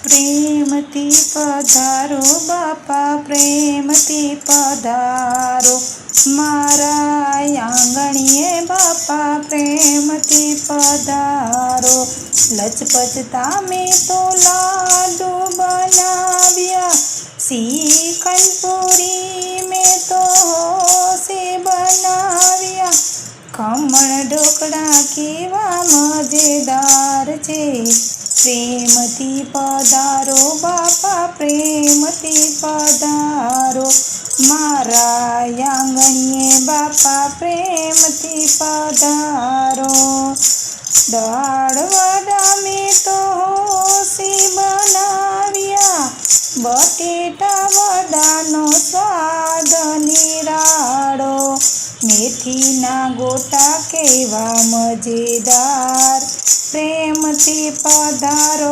પ્રેમથી પધારો બાપા, પ્રેમથી પધારો મારા આંગણીએ બાપા, પ્રેમથી પધારો. લચપચતા મેં તો લાડુ બનાવ્યા, શ્રીખંડ પૂરી મેં તો હોશે બનાવ્યા. ખમણ ઢોકળા કેવા મજેદાર છે, પ્રેમથી પધારો બાપા, પ્રેમથી પધારો મારા આંગણીએ બાપા, પ્રેમથી પધારો. દાળ વડા મેં તો હોશી બનાવ્યા, બટેટા વડાનો સ્વાદ નિરાળો. મેથીના ગોટા કેવા મજેદાર, પ્રેમથી પધારો.